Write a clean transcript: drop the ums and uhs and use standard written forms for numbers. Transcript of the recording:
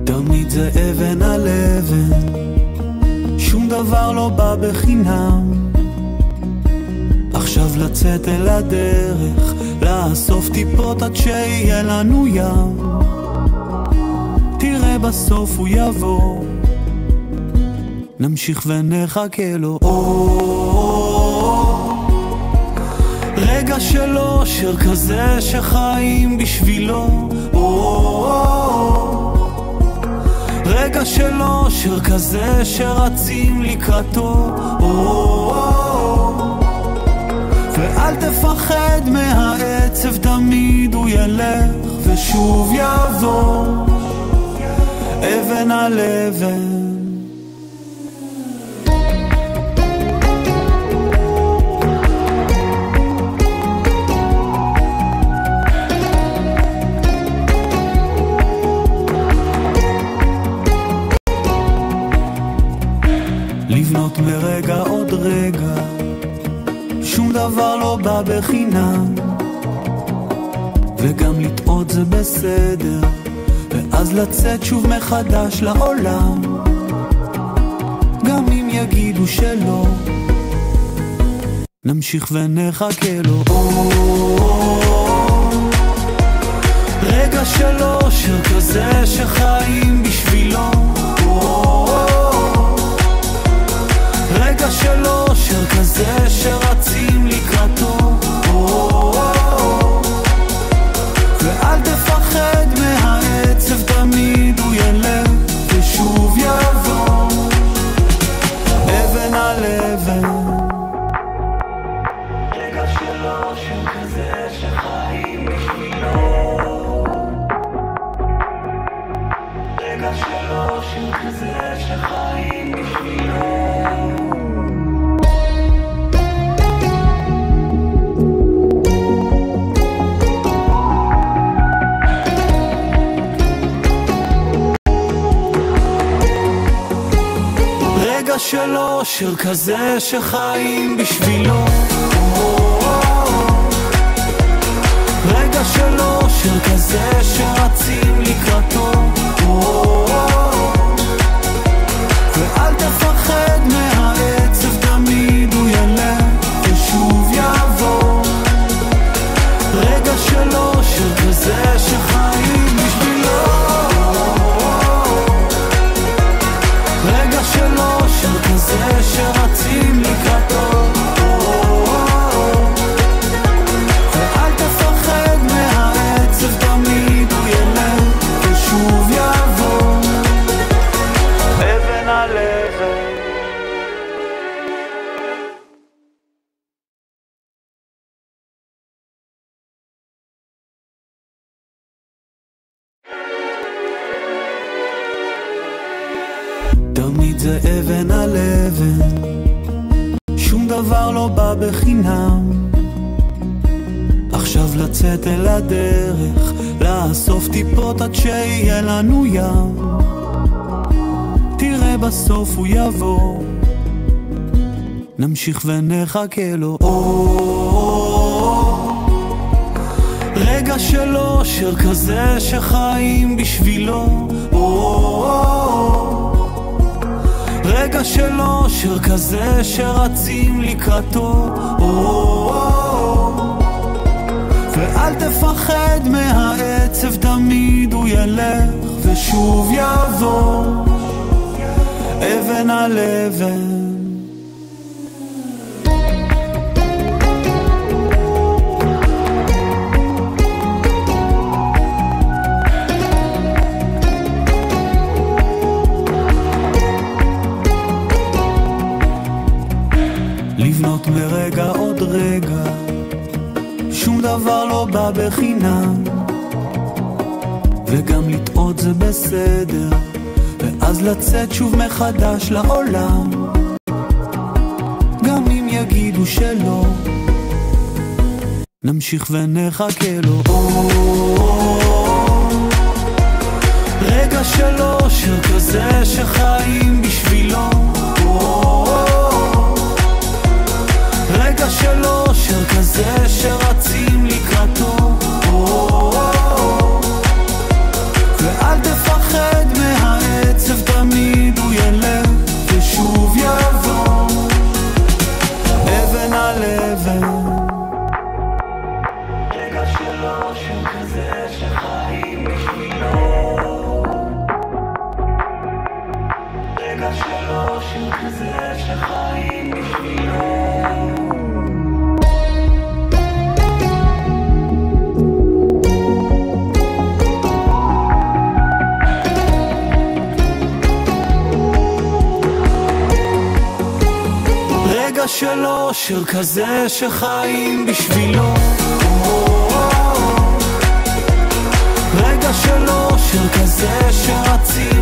תמיד זה אבן על אבן, שום דבר לא בא בחינם. עכשיו לצאת אל הדרך, לאסוף טיפות עד שיהיה לנו ים. תראה בסוף הוא יבוא, נמשיך ונחכה לו. רגע של אושר כזה שחיים בשבילו. רגע של אושר כזה שרצים לקראתו. ואל תפחד מהעצב, תמיד הוא ילך ושוב יבוא, אבן על אבן. לבנות מרגע עוד רגע, שום דבר לא בא בחינם. וגם לטעות זה בסדר, ואז לצאת שוב מחדש לעולם. גם אם יגידו שלא, נמשיך ונחכה לו. רגע של אושר כזה שחיים בשבילו. רגע של אושר כזה שרצים לקראתו. ואל תפחד מהעצב, תמיד הוא ילך ושוב יבוא, אבן על אבן. רגע של אושר כזה שחיים בשבילו. רגע של אושר כזה שחיים בשבילו. רגע של אושר כזה שחיים בשבילו. רגע של אושר כזה שרצים לקראתו. ואל תפחד מהעצב, תמיד הוא ילך ושוב יבוא, רגע של אושר כזה שחיים בשבילו. רגע של אושר כזה שרצים לקראתו. ואל תפחד מהעצב, תמיד הוא ילך ושוב יבוא, אבן על אבן. תמיד זה אבן על אבן, שום דבר לא בא בחינם. עכשיו לצאת אל הדרך, לאסוף טיפות עד שיהיה לנו ים. תראה בסוף הוא יבוא, נמשיך ונחכה לו. רגע של אושר כזה שחיים בשבילו. רגע של אושר כזה שרצים לקראתו. ואל תפחד מהעצב, תמיד הוא ילך ושוב יבוא, אבן על אבן. לבנות מרגע עוד רגע, שום דבר לא בא בחינם. וגם לטעות זה בסדר, ואז לצאת שוב מחדש לעולם. גם אם יגידו שלא, נמשיך ונחכה לו. רגע של אושר כזה שחיים בשבילו. רגע של אושר כזה שרצים לקראתו. ואל תפחד מה של אושר כזה שחיים בשבילו, רגע של אושר כזה שרצים